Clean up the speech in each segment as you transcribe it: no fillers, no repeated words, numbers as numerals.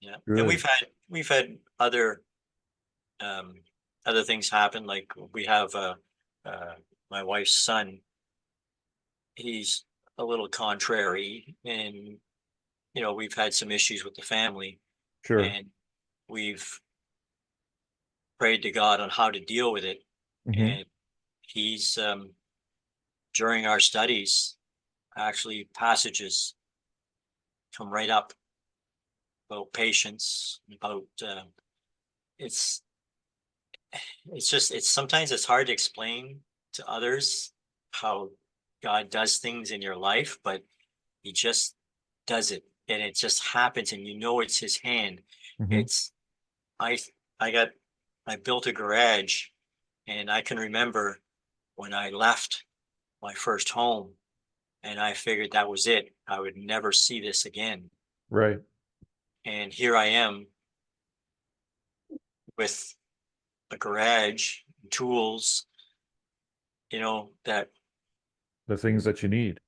Yeah. And Good. we've had um other things happen. Like we have uh my wife's son. He's a little contrary, and we've had some issues with the family, Sure. and we've prayed to God on how to deal with it. Hmm. And he's during our studies, actually passages come right up about patience, about it's it's sometimes it's hard to explain to others how God does things in your life, but he just does it, and it just happens, and it's his hand. Hmm. It's I I got I built a garage, and I can remember when I left my first home, and I figured that was it. I would never see this again. Right. And here I am with a garage, tools, that The things that you need.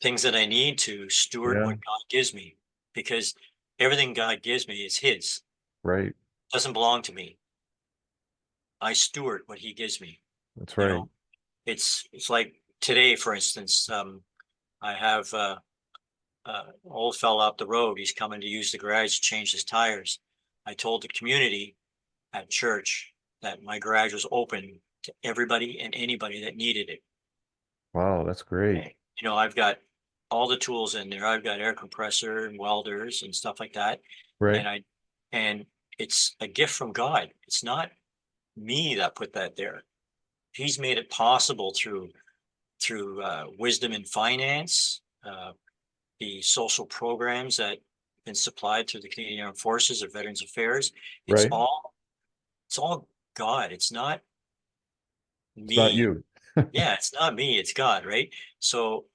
things that I need to steward Yeah. what God gives me, because everything God gives me is his. Right. It doesn't belong to me. I steward what he gives me. That's You right. know, it's like today, for instance, I have old fella up the road. He's coming to use the garage to change his tires. I told the community at church that my garage was open to everybody and anybody that needed it. Wow, that's great. Okay. I've got all the tools in there. I've got air compressor and welders and stuff like that. Right. And I and it's a gift from God. It's not me that put that there. He's made it possible through wisdom in finance, the social programs that have been supplied through the Canadian Armed Forces or Veterans Affairs. It's Right. all it's all God. It's not It's not me. you. Yeah, it's not me. It's God, right? So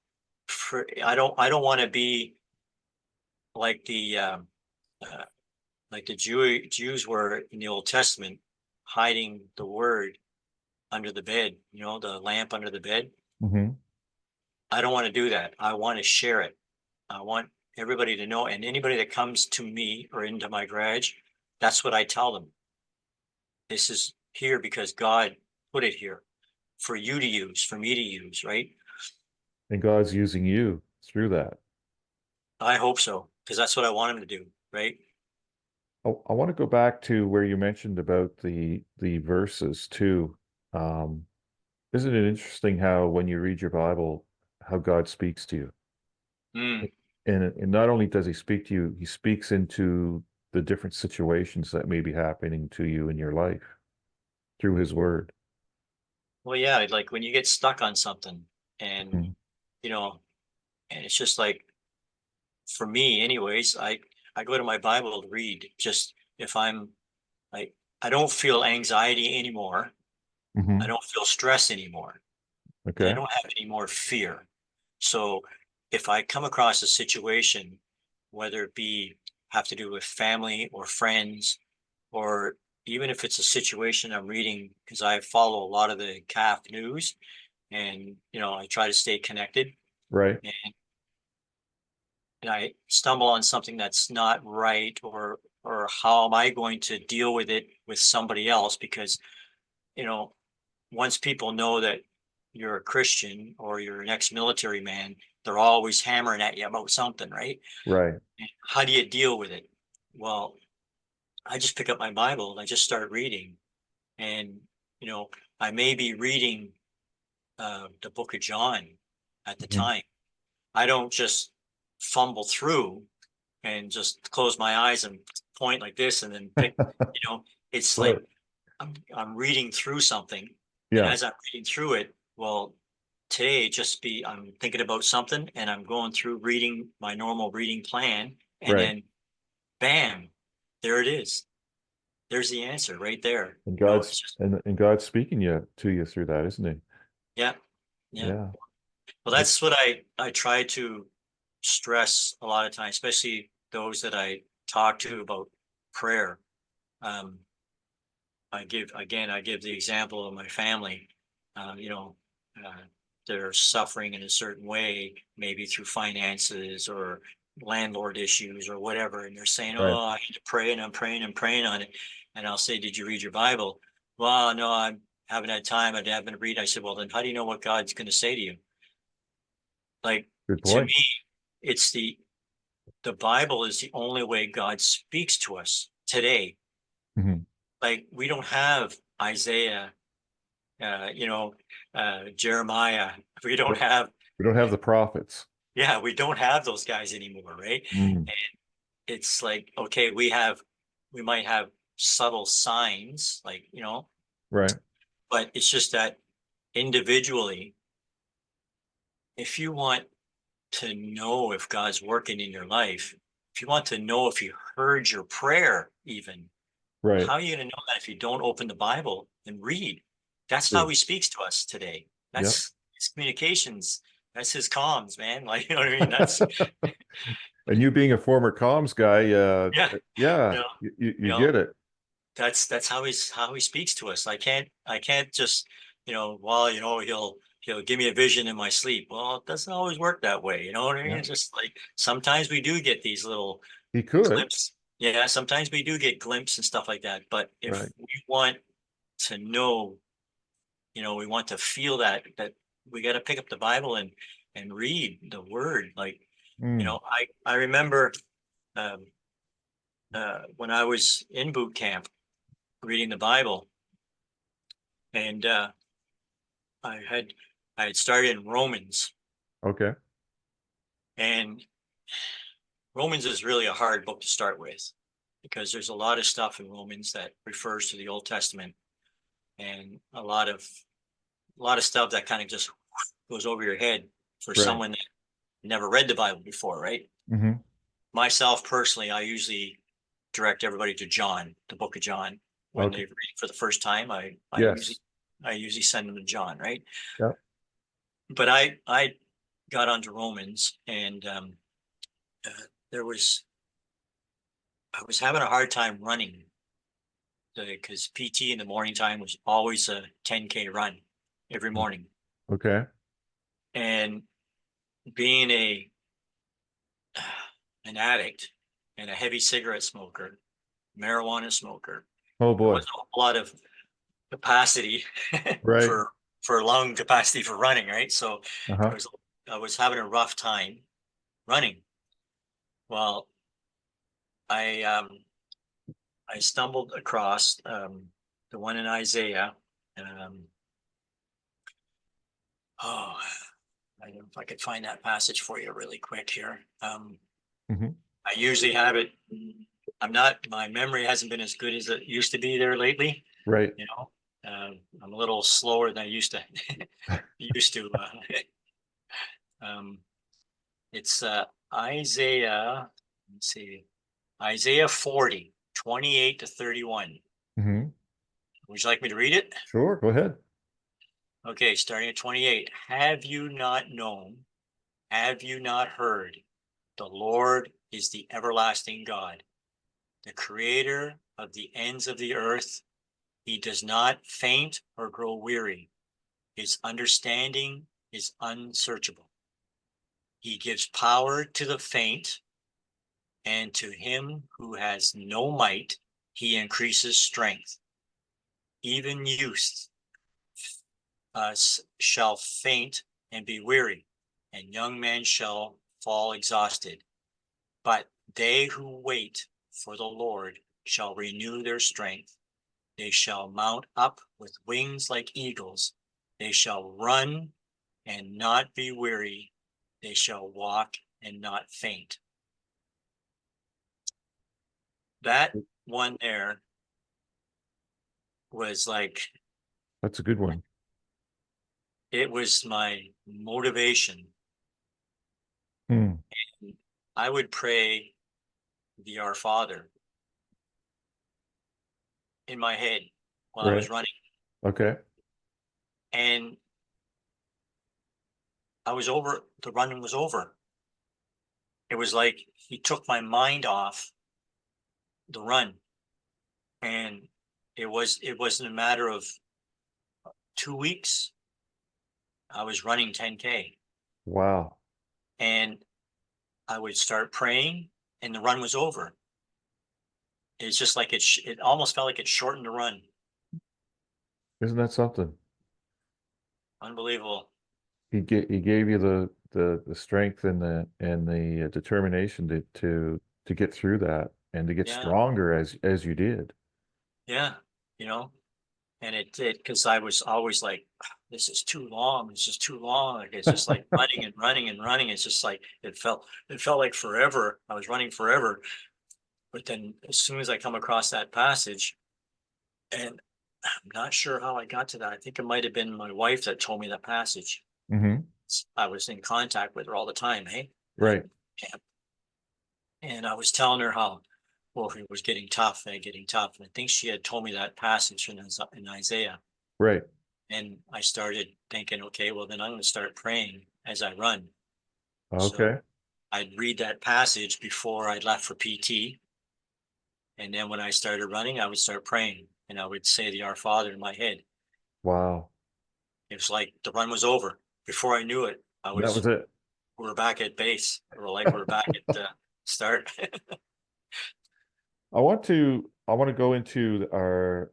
I don't want to be like uh, the Jews were in the Old Testament, hiding the word under the bed. The lamp under the bed. Hmm. I don't want to do that. I want to share it. I want everybody to know, and anybody that comes to me or into my garage, that's what I tell them. This is here because God put it here for you to use, for me to use, right? And God's using you through that. I hope so, because that's what I want him to do, right? I want to go back to where you mentioned about the verses too. Um, isn't it interesting how when you read your Bible, how God speaks to you? Mm. And not only does he speak to you, he speaks into the different situations that may be happening to you in your life through his word. Well, yeah, like when you get stuck on something, and Mhm. you know, and it's just like, for me, anyways, I go to my Bible to read. Just if I'm like, I don't feel anxiety anymore. I Mhm. don't feel stress anymore, and I Okay. don't have any more fear. So if I come across a situation, whether it be have to do with family or friends, or even if it's a situation I'm reading, because I follow a lot of the CAF news, and I try to stay connected, Right. and I stumble on something that's not right, or how am I going to deal with it with somebody else? Because you know once people know that you're a Christian or you're an ex-military man, they're always hammering at you about something, right? Right. How do you deal with it? Well, I just pick up my Bible and I just start reading. And, you know, I may be reading the book of John at the Mhm. time. I don't just fumble through and just close my eyes and point like this and then pick, you know, it's Right. like I'm reading through something, and Yeah. as I'm reading through it, well, today I'm thinking about something and I'm going through reading my normal reading plan, and Right. then bam, there it is. There's the answer right there. And It's just God's speaking to you through that, isn't he? yeah, yeah. Yeah. Well, That, that's what I try to stress a lot of times, especially those that I talk to about prayer. Um, I give the example of my family. Uh, you know, uh, they're suffering in a certain way, maybe through finances or landlord issues or whatever, and they're saying, Right. "Oh, I need to pray, and I'm praying and praying on it," and I'll say, "Did you read your Bible?" "Well, no, I haven't had time. I haven't read." I said, "Well, then how do you know what God's going to say to you?" Like, Good to point. me, it's the Bible is the only way God speaks to us today. Mhm. Like, we don't have Isaiah, you know, Jeremiah. We don't have, We don't have the prophets. yeah, we don't have those guys anymore, right? Mm. And it's like, okay, we might have subtle signs, like, Right. but it's just that individually, if you want to know if God's working in your life, if you want to know if He heard your prayer, even, Right. how are you going to know that if you don't open the Bible and read? That's how True. He speaks to us today. Yep. That's His communications. That's His comms, man. Like, you know what I mean? That's, And you being a former comms guy, yeah, you yeah, know, you you know, get it. that's how he speaks to us. I can't just, well, he'll give me a vision in my sleep. Well, it doesn't always work that way. You know what I mean? Yeah. It's just like sometimes we do get these little He could. glimpses. Yeah, sometimes we do get glimpses and stuff like that. But if Right. we want to know, we want to feel that we got to pick up the Bible and read the Word. Like, Mm. I remember um, when I was in boot camp reading the Bible, and I had I had started in Romans, Okay. and Romans is really a hard book to start with because there's a lot of stuff in Romans that refers to the Old Testament, and a lot of stuff that kind of just goes over your head for Right. someone that never read the Bible before, right? Hmm. Myself personally, I usually direct everybody to John, the book of John. When they Okay. read it for the first time, I usually Yes. I usually send them to John, right? Yep. But I got onto Romans, and uh, there was I was having a hard time running because PT in the morning time was always a 10K run every morning. Okay. And being an addict and a heavy cigarette smoker, marijuana smoker, Oh there boy. wasn't a lot of capacity Right. for lung capacity for running, right? So I Uh-huh. was I was having a rough time running. Well, I I stumbled across the one in Isaiah. Um, oh, I don't know if I could find that passage for you really quick here. Hmm. I usually have it. My memory hasn't been as good as it used to be there lately. Right. You know, I'm a little slower than I used to. used to. Um, it's Isaiah. Let's see, Isaiah 40, 28 to 31. Hmm. Would you like me to read it? Sure. Go ahead. Okay, starting at 28. Have you not known? Have you not heard? The Lord is the everlasting God, the creator of the ends of the earth. He does not faint or grow weary. His understanding is unsearchable. He gives power to the faint, and to him who has no might, he increases strength. Even youths shall faint and be weary, and young men shall fall exhausted. But they who wait for the Lord shall renew their strength. They shall mount up with wings like eagles. They shall run and not be weary. They shall walk and not faint. That one there was like, That's a good one. it was my motivation. Hmm. I would pray the Our Father in my head while I Right. was running. Okay. And the running was over. It was like he took my mind off the run. And it wasn't a matter of 2 weeks. I was running 10K, Wow. and I would start praying and the run was over. It's just like it almost felt like it shortened the run. Isn't that something? Unbelievable. He gave you the strength and the determination to get through that and to get Yeah. stronger as you did. Yeah. You know, and because I was always like, this is too long. It's just too long. Like, it's just like running and running and running. It's just like, it felt like forever. I was running forever. But then as soon as I come across that passage, and I'm not sure how I got to that. I think it might have been my wife that told me that passage. Hmm. I was in contact with her all the time. Hey, Right, and I was telling her how, well, it was getting tough and getting tough. And I think she had told me that passage in Isaiah. right. And I started thinking, okay, well, then I'm going to start praying as I run. So Okay. I'd read that passage before I left for PT. And then when I started running, I would start praying and I would say the Our Father in my head. Wow. It was like the run was over. Before I knew it, That was it. we're back at base. Or like we're back at the start. I want to go into our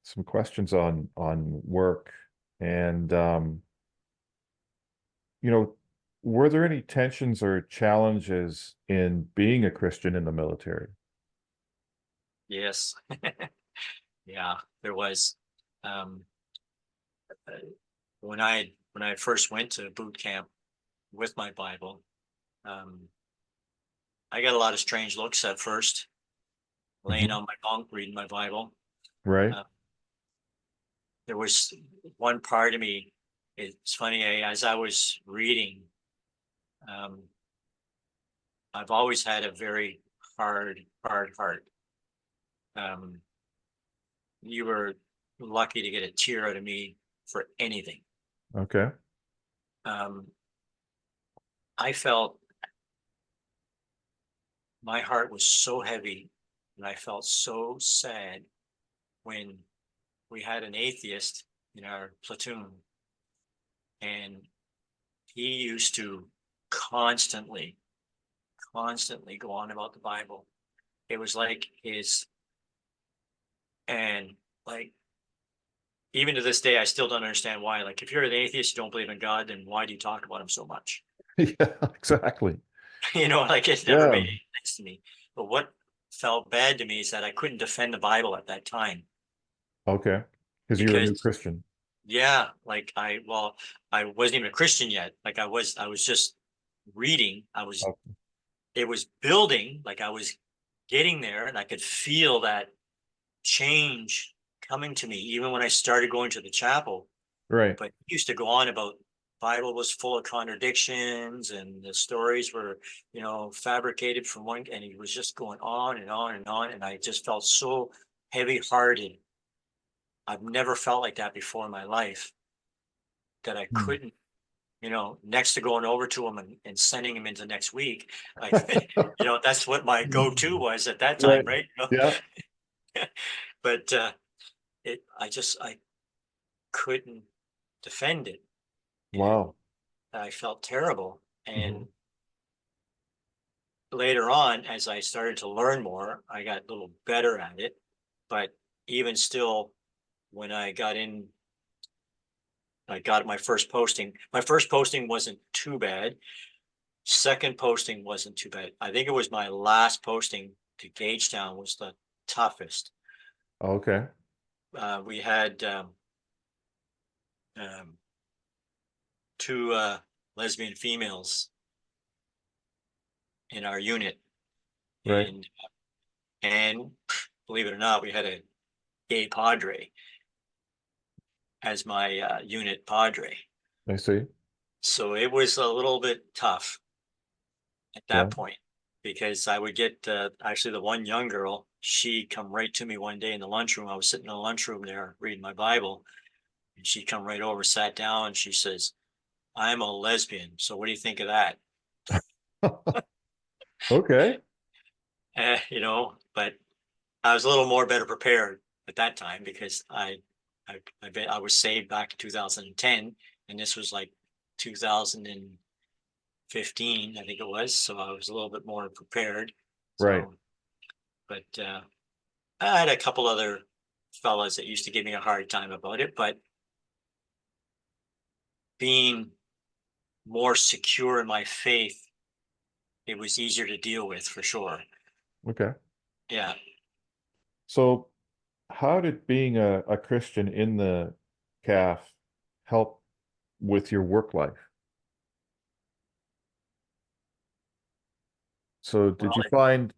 some questions on work and you know, were there any tensions or challenges in being a Christian in the military? Yes. Yeah, there was. Um, uh, when I first went to boot camp with my Bible, um, I got a lot of strange looks at first, laying Mhm. on my bunk reading my Bible. Right. Uh, there was one part of me. It's funny, as I was reading, um, I've always had a very hard heart. Um, you were lucky to get a tear out of me for anything. Okay. Um, I felt my heart was so heavy and I felt so sad when we had an atheist in our platoon and he used to constantly, constantly go on about the Bible. It was like and like, even to this day, I still don't understand why. Like, if you're an atheist, you don't believe in God, then why do you talk about him so much? Yeah, exactly. Like it never Yeah. made any sense to me. But what felt bad to me is that I couldn't defend the Bible at that time Okay. Because you're a new because Christian. yeah, like I wasn't even a Christian yet. Like I was just reading. Oh, It was building, like I was getting there and I could feel that change coming to me, even when I started going to the chapel. right. But he used to go on about Bible was full of contradictions and the stories were, fabricated from one, and he was just going on and on and on. And I just felt so heavy hearted. I've never felt like that before in my life that I Hmm. couldn't, next to going over to him and sending him into next week. I, that's what my go-to was at that time, Right. right? Yeah. But I couldn't defend it. And Wow. I felt terrible. Hmm. And later on, as I started to learn more, I got a little better at it. But even still, when I got my first posting. My first posting wasn't too bad. Second posting wasn't too bad. I think it was my last posting to Gagetown was the toughest. Okay. We had um, two lesbian females in our unit, Right. and believe it or not, we had a gay padre as my unit padre. I see. So it was a little bit tough at Yeah. that point because I would get actually the one young girl, she come right to me one day in the lunchroom. I was sitting in the lunchroom there reading my Bible, and she come right over, sat down, and she says, "I'm a lesbian. So what do you think of that?" Okay. But I was a little more better prepared at that time because I was saved back in 2010, and this was like 2015 15, I think it was, so I was a little bit more prepared. Right. So, but I had a couple other fellas that used to give me a hard time about it, but being more secure in my faith, it was easier to deal with for sure. Okay. Yeah. So how did being a Christian in the calf help with your work life? So Well,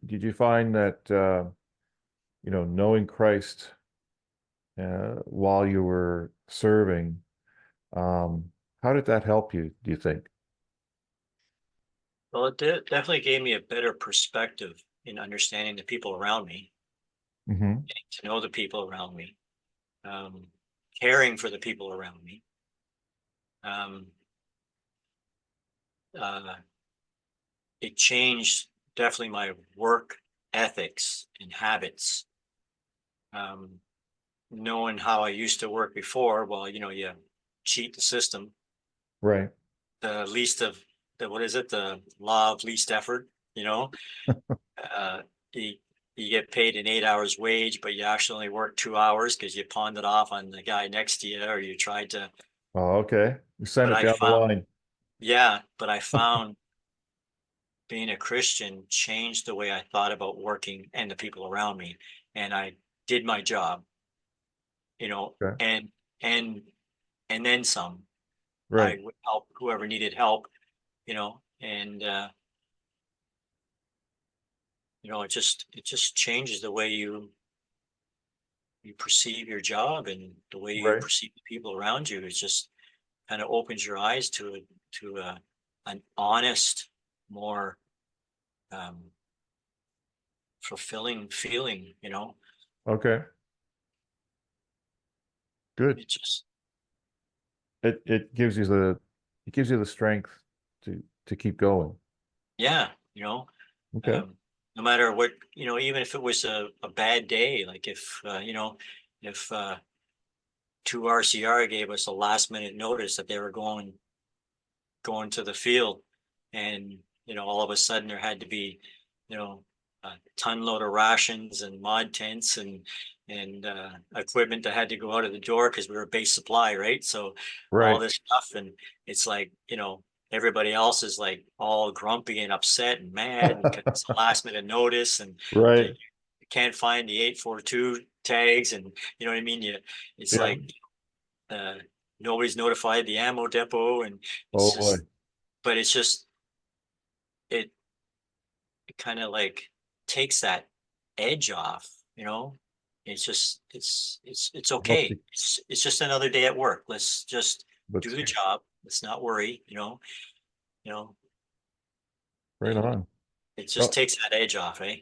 did you find that knowing Christ while you were serving, um, how did that help you, do you think? it definitely gave me a better perspective in understanding the people around me, Hmm. getting to know the people around me, um, caring for the people around me. Um, uh, it changed definitely my work ethics and habits. Um, knowing how I used to work before, well, you cheat the system, Right. the least of the, what is it? The law of least effort, you know, uh, you, you get paid an 8 hours wage, but you actually only work 2 hours because you pawned it off on the guy next to you, or you tried to, Oh, okay. You sent but it I down the found, line. yeah, but I found being a Christian changed the way I thought about working and the people around me. And I did my job, Okay. and, and, and then some. Right. I would help whoever needed help, and it just changes the way you perceive your job and the way you Right. perceive the people around you. It just kind of opens your eyes to an honest, more um, fulfilling feeling. Okay. Good. It just It gives you the strength to keep going. Yeah, Okay. um, no matter what, even if it was a bad day, like if 2 RCR gave us a last minute notice that they were going to the field, and all of a sudden there had to be you know a ton load of rations and mod tents and equipment that had to go out of the door because we were base supply, right? So all Right. this stuff, and it's like everybody else is like all grumpy and upset and mad because it's a last minute notice, and Right. you can't find the 842 tags, and you know what I mean. It's Yeah. like uh, nobody's notified the ammo depot, and Oh it's boy. just, but it's just it, it kind of like takes that edge off, it's just it's Helps okay, you, it's just another day at work, let's just do but the job, let's not worry, you know right and on. it just Well, takes that edge off, eh?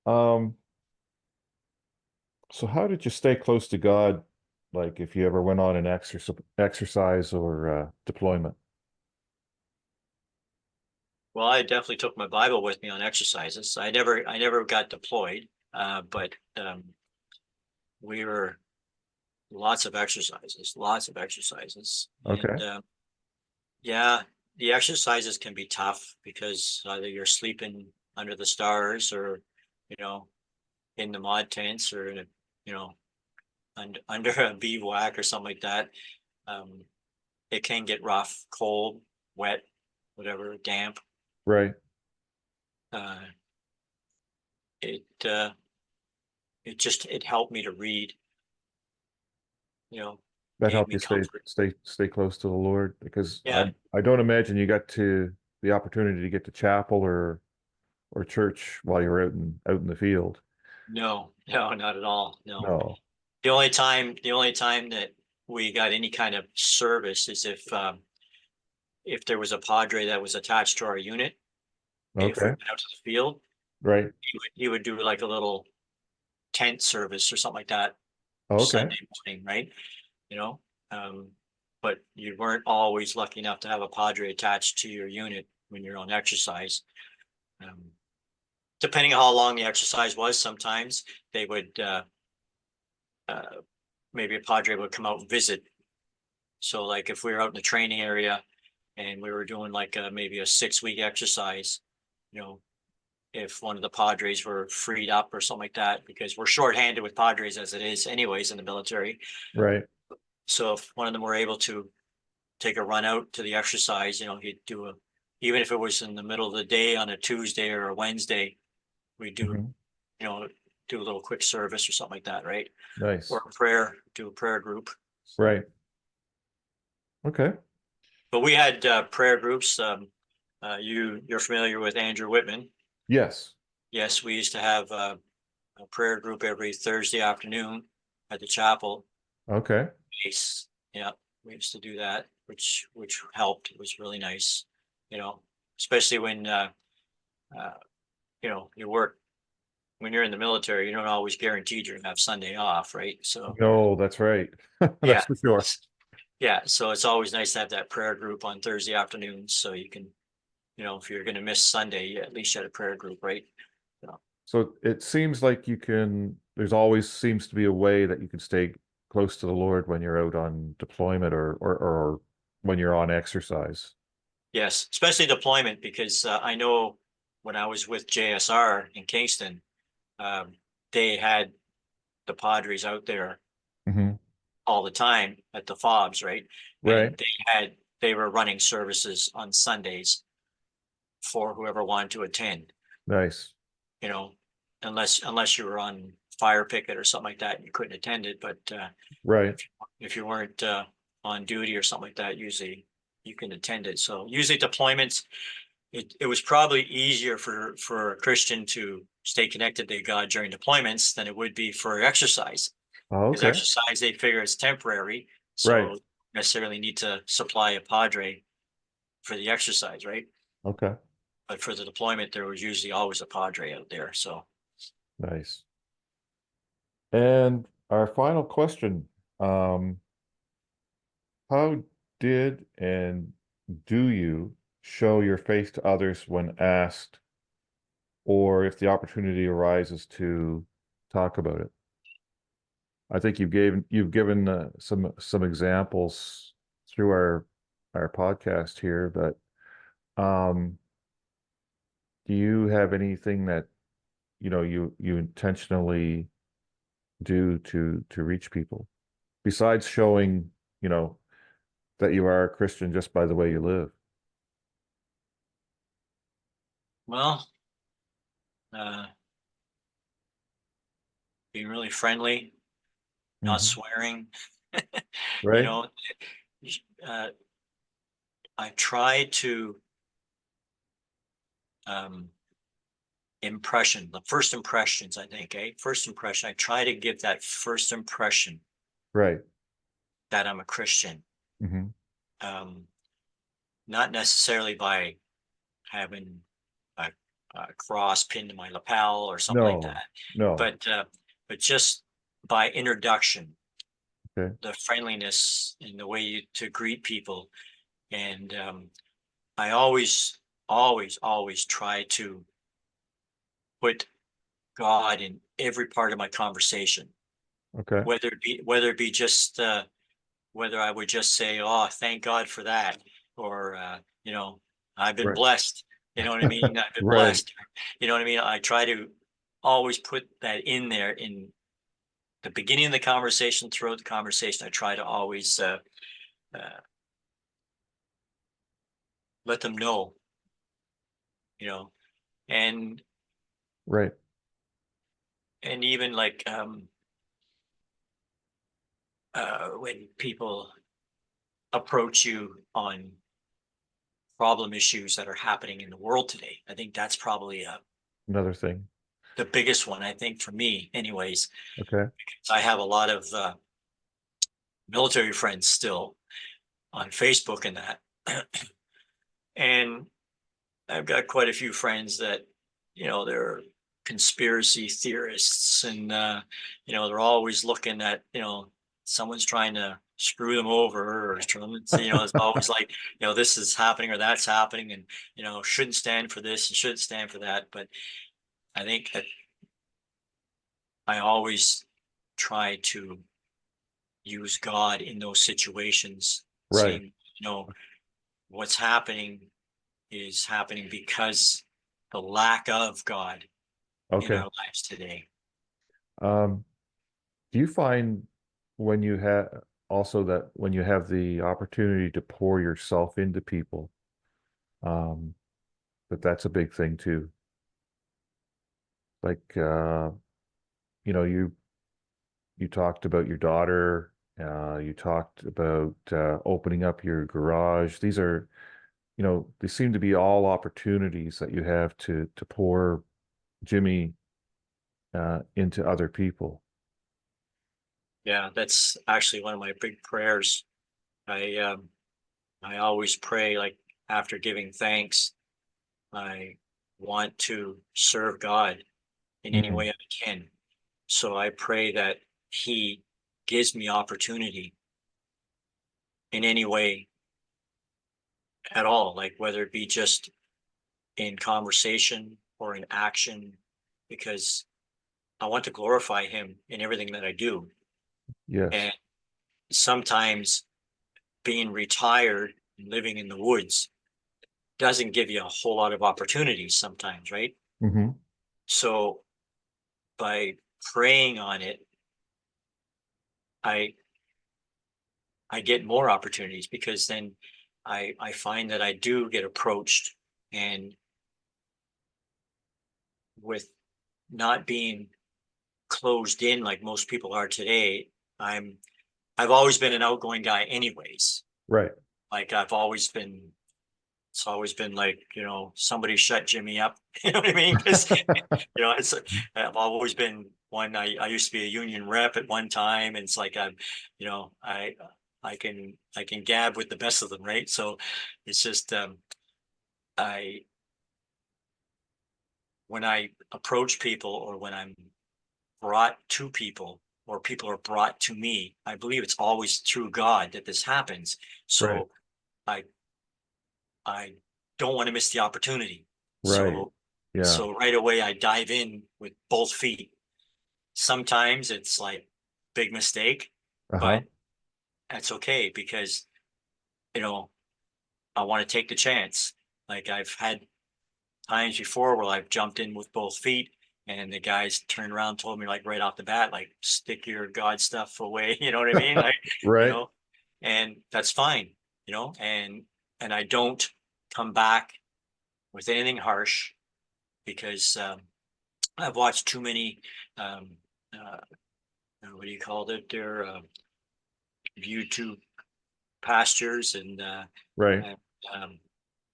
um, so how did you stay close to God? Like if you ever went on an exercise or deployment? Well, I definitely took my Bible with me on exercises. I never got deployed, but we were lots of exercises, Okay. and yeah, the exercises can be tough because either you're sleeping under the stars, or you know in the mod tents, or in a you know under a bivouac or something like that. um it can get rough, cold, wet, whatever, damp. Right. uh it it helped me to read, That gave helped me you comfort. stay close to the Lord because Yeah. I don't imagine you got to the opportunity to get to chapel or church while you were out in the field. No, no, not at all, no. No. The only time that we got any kind of service is if there was a padre that was attached to our unit. If we Okay. went out to the field, Right. he would do like a little tent service or something like that Okay. Sunday morning, right? You know, um, but you weren't always lucky enough to have a padre attached to your unit when you're on exercise. Um, depending on how long the exercise was, sometimes they would uh, maybe a padre would come out and visit. So like if we were out in the training area and we were doing like maybe a 6-week exercise, if one of the Padres were freed up or something like that, because we're shorthanded with Padres as it is anyways in the military. Right. So if one of them were able to take a run out to the exercise, he'd even if it was in the middle of the day on a Tuesday or a Wednesday, we'd Mhm. do a little quick service or something like that, right? Nice. Or do a prayer group. Right. Okay. But we had prayer groups. You're familiar with Andrew Whitman. Yes. Yes, we used to have a prayer group every Thursday afternoon at the chapel. Okay. Yes, yeah, we used to do that, which helped. It was really nice, especially when you work when you're in the military. You don't always guaranteed you're gonna have Sunday off, right? So No, that's right. That's yeah, for sure. yeah. So it's always nice to have that prayer group on Thursday afternoons, so you can, if you're gonna miss Sunday, at least you had a prayer group, right? So, So it seems like there's always seems to be a way that you can stay close to the Lord when you're out on deployment or when you're on exercise. yes, especially deployment, because I know when I was with JSR in Kingston, um, they had the Padres out there Hmm. all the time at the fobs, right? Right. And they were running services on Sundays for whoever wanted to attend, Nice. you know, unless you were on fire picket or something like that, you couldn't attend it. But Right. if you weren't on duty or something like that, usually you can attend it. So usually deployments, it was probably easier for a Christian to stay connected to God during deployments than it would be for exercise. Oh, Because okay. exercise they figure is temporary, Right. so necessarily need to supply a Padre for the exercise, right? Okay. But for the deployment, there was usually always a Padre out there. So, Nice. And our final question, um, how did and do you show your faith to others when asked, or if the opportunity arises to talk about it? I think you've given some examples through our podcast here, but um, do you have anything that you intentionally do to reach people besides showing you know that you are a Christian just by the way you live? well, uh, being really friendly, not Hmm. swearing, you Right? know, uh, I try to um, the first impressions, I think, first impression. I try to give that first impression Right. that I'm a Christian. Hmm. Um, Not necessarily by having a, a cross pinned to my lapel or something like No, that, no. but just by introduction, Okay. the friendliness and the way to greet people, and I always try to put God in every part of my conversation, Okay. whether it be just whether I would just say, "Oh, thank God for that," or "I've been Right. blessed." You know what I mean? I've been Right. blessed. You know what I mean? I try to always put that in there in the beginning of the conversation, throughout the conversation. I try to always uh, let them know, you know, and Right. even like when people approach you on problem issues that are happening in the world today. I think that's probably Another thing. the biggest one. I think for me, anyways. Okay. I have a lot of military friends still on Facebook and that, and I've got quite a few friends that they're conspiracy theorists, and they're always looking at someone's trying to screw them over, or it's always like this is happening or that's happening, and shouldn't stand for this and shouldn't stand for that. But I think that I always try to use God in those situations, Right. saying, you know, what's happening is happening because the lack of God in Okay. our lives today. Um, do you find when you have also that when you have the opportunity to pour yourself into people, um, that that's a big thing too? Like, you talked about your daughter, you talked about opening up your garage. These are, they seem to be all opportunities that you have to pour Jimmy into other people. Yeah, that's actually one of my big prayers. I always pray, like, after giving thanks, I want to serve God in any Mm, way I can. So I pray that He gives me opportunity in any way at all, like whether it be just in conversation or in action, because I want to glorify Him in everything that I do. yes. And sometimes being retired and living in the woods doesn't give you a whole lot of opportunities sometimes, right? Hmm. So by praying on it, I I get more opportunities because then I find that I do get approached, and with not being closed in like most people are today, I'm I've always been an outgoing guy anyways. Right. Like I've always been it's always been like, somebody shut Jimmy up. You know what I mean? Because it's I've always been one. I used to be a union rep at one time, and it's like you know, I I can gab with the best of them, right? So it's just I when I approach people or when I'm brought to people or people are brought to me, I believe it's always through God that this happens. Right. So I I don't want to miss the opportunity. Right. So Yeah. so right away I dive in with both feet. Sometimes it's like big mistake, Uh-huh. but that's okay because you know I want to take the chance. Like I've had times before where I've jumped in with both feet and the guys turned around and told me like right off the bat, like stick your God stuff away, you know what I mean? Like, you Right. know, and that's fine, and I don't come back with anything harsh because I've watched too many um, uh, what do you call it? They're YouTube pastors Right. and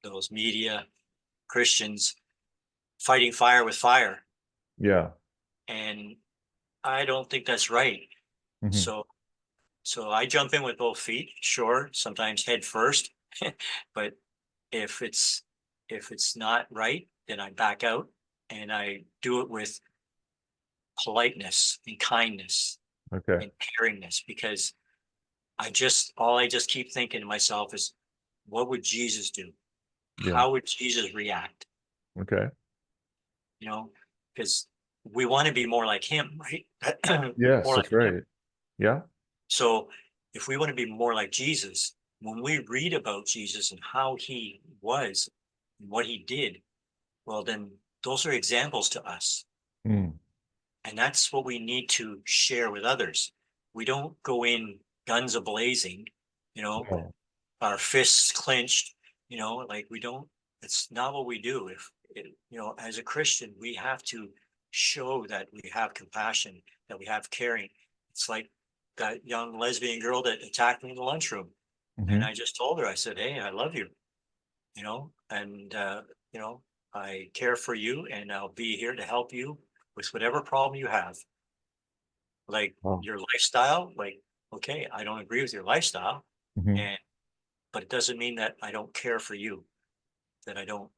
those media Christians fighting fire with fire, Yeah. and I don't think that's right. Hmm. So so I jump in with both feet, sure, sometimes head first, but if it's if it's not right, then I back out and I do it with politeness and kindness Okay. and caringness because I just keep thinking to myself is what would Jesus do? Yeah. How would Jesus react? Okay. You know, because we want to be more like him, right? Yes, More like that's him. right. Yeah. So if we want to be more like Jesus, when we read about Jesus and how he was and what he did, well, then those are examples to us. Mm. And that's what we need to share with others. We don't go in guns a blazing, you know, No. our fists clenched, like we don't, it's not what we do. As a Christian, we have to show that we have compassion, that we have caring. It's like that young lesbian girl that attacked me in the lunchroom. And Hmm. I just told her, I said, hey, I love you, and, you know, I care for you and I'll be here to help you with whatever problem you have. Like Wow. your lifestyle, like, okay, I don't agree with your lifestyle. Hmm. And but it doesn't mean that I don't care for you, that I don't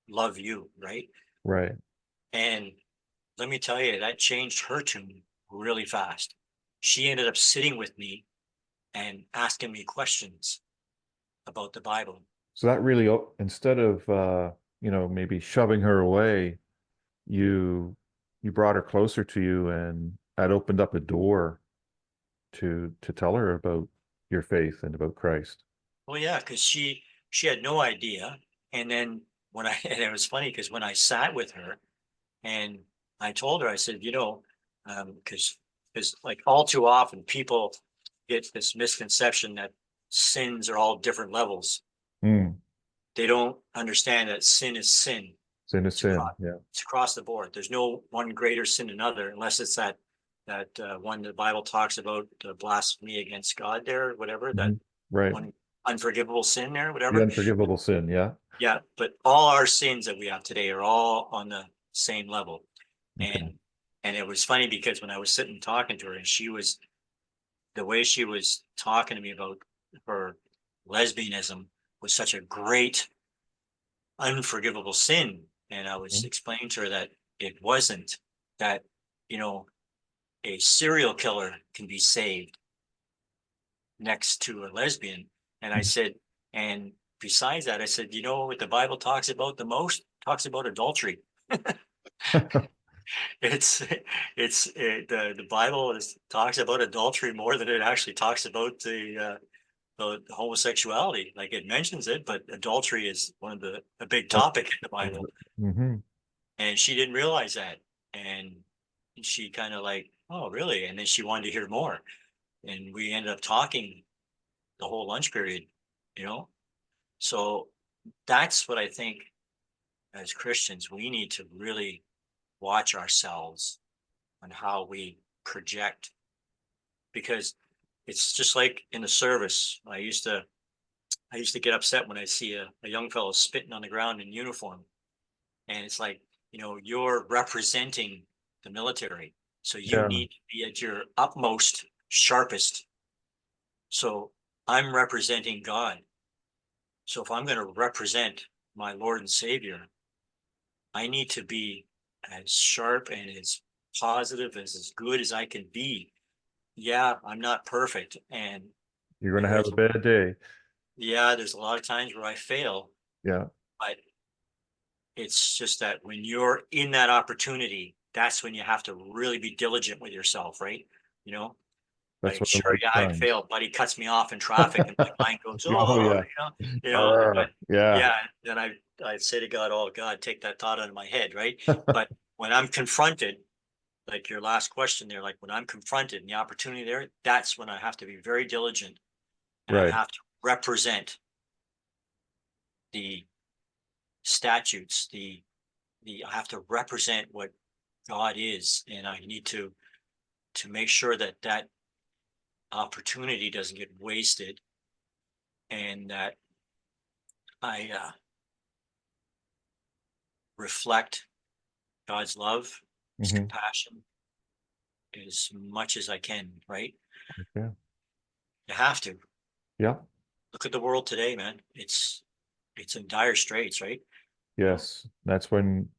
love you, right? Right. And let me tell you, that changed her tune really fast. She ended up sitting with me and asking me questions about the Bible. So that really, instead of maybe shoving her away, you you brought her closer to you, and that opened up a door to tell her about your faith and about Christ. Well, yeah, because she had no idea. And then when I, and it was funny because when I sat with her and I told her, I said, because like all too often people get this misconception that sins are all different levels. Mm. They don't understand that sin is sin. Sin is It's across, sin. Yeah. it's across the board. There's no one greater sin than another, unless it's that one the Bible talks about, blasphemy against God there, whatever, that Mhm. Right. one unforgivable sin there, The whatever. unforgivable sin. Yeah. Yeah, but all our sins that we have today are all on the same level. Okay. And it was funny because when I was sitting talking to her, and she was, the way she was talking to me about her lesbianism was such a great unforgivable sin. And I was Mhm. explaining to her that it wasn't, that, you know, a serial killer can be saved next to a lesbian. And I said, and besides that, I said, you know what the Bible talks about the most? Talks about adultery. It's the Bible talks about adultery more than it actually talks about the homosexuality. Like it mentions it, but adultery is one of the a big topic in the Bible. Mm-hmm. And she didn't realize that. And she kind of like, oh, really? And then she wanted to hear more. And we ended up talking the whole lunch period, you know? So that's what I think as Christians, we need to really watch ourselves on how we project, because it's just like in the service. I used to get upset when I see a young fellow spitting on the ground in uniform. And it's like, you're representing the military. So you Yeah. need to be at your utmost, sharpest. So I'm representing God. So if I'm going to represent my Lord and Savior, I need to be as sharp and as positive, as good as I can be. Yeah, I'm not perfect. And You're going to have there's, a bad day. yeah, there's a lot of times where I fail, Yeah. but it's just that when you're in that opportunity, that's when you have to really be diligent with yourself, right? You know, That's like, when the sure, light yeah, I shines. failed. Buddy cuts me off in traffic, and my mind goes, Oh oh, yeah. but Yeah. yeah, then I say to God, oh God, take that thought out of my head, right? But when I'm confronted, like your last question there, like when I'm confronted and the opportunity there, that's when I have to be very diligent, and I Right. have to represent the statutes, the I have to represent what God is, and I need to make sure that that opportunity doesn't get wasted, and that I reflect God's love, His Hmm. compassion as much as I can. Right? Yeah. You have to Yeah. look at the world today, man. It's in dire straits, right? You know, Yes. That's when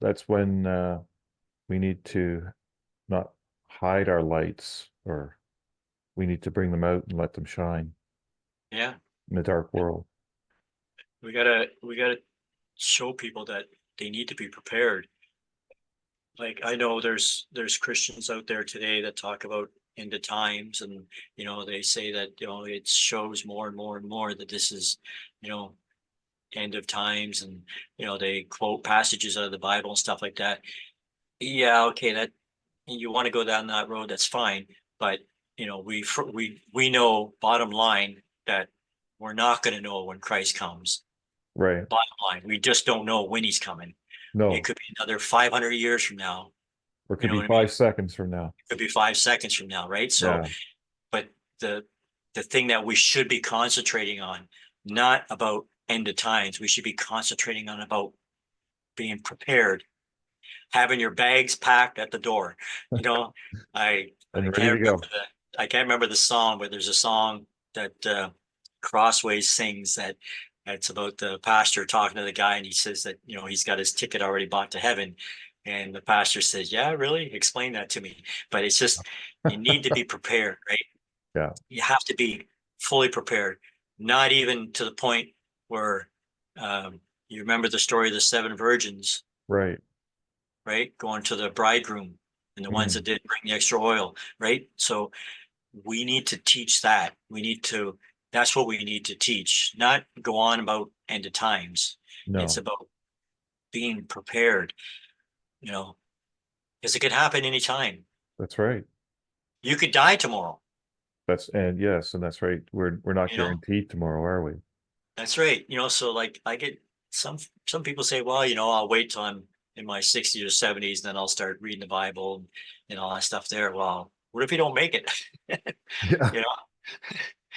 we need to not hide our lights, or we need to bring them out and let them shine yeah. in the dark world. We gotta show people that they need to be prepared. Like I know there's Christians out there today that talk about end of times, and they say that it shows more and more and more that this is you know end of times, and they quote passages out of the Bible and stuff like that. Yeah, okay, that you want to go down that road, that's fine, but we know, bottom line, that we're not going to know when Christ comes. Right. Bottom line, we just don't know when he's coming. It No. could be another 500 years from now. Or it You could know be what I mean? 5 seconds from now. It could be 5 seconds from now, right? So, Yeah. but the thing that we should be concentrating on, not about end of times, we should be concentrating on about being prepared, having your bags packed at the door. You know, I And ready to go. I can't remember the song, but there's a song that Crossways sings that it's about the pastor talking to the guy, and he says that he's got his ticket already bought to heaven, and the pastor says, "Yeah, really? Explain that to me." But it's just you need to be prepared, right? Yeah. You have to be fully prepared, not even to the point where you remember the story of the seven virgins, Right. right? Going to the bridegroom, and the ones Mm. that didn't bring the extra oil, right? So we need to teach that. We need to, That's what we need to teach, not go on about end of times. It's No, about being prepared, you know, because it could happen anytime. that's right. You could die tomorrow, And yes, and that's right. We're not you know. guaranteed tomorrow, are we? That's right. So like I get some people say, well, I'll wait till I'm in my 60s or 70s, then I'll start reading the Bible and all that stuff there. Well, what if you don't make it? Yeah, You know?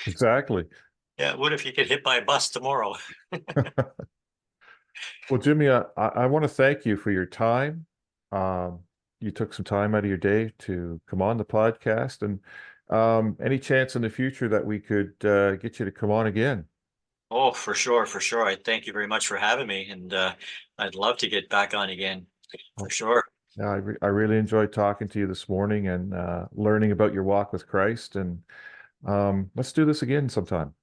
exactly. Yeah, what if you get hit by a bus tomorrow? Well, Jimmy, I want to thank you for your time. Um, you took some time out of your day to come on the podcast, and any chance in the future that we could get you to come on again? Oh, for sure, for sure. I thank you very much for having me, and I'd love to get back on again, for Oh, sure. yeah, I really enjoyed talking to you this morning and learning about your walk with Christ. And let's do this again sometime.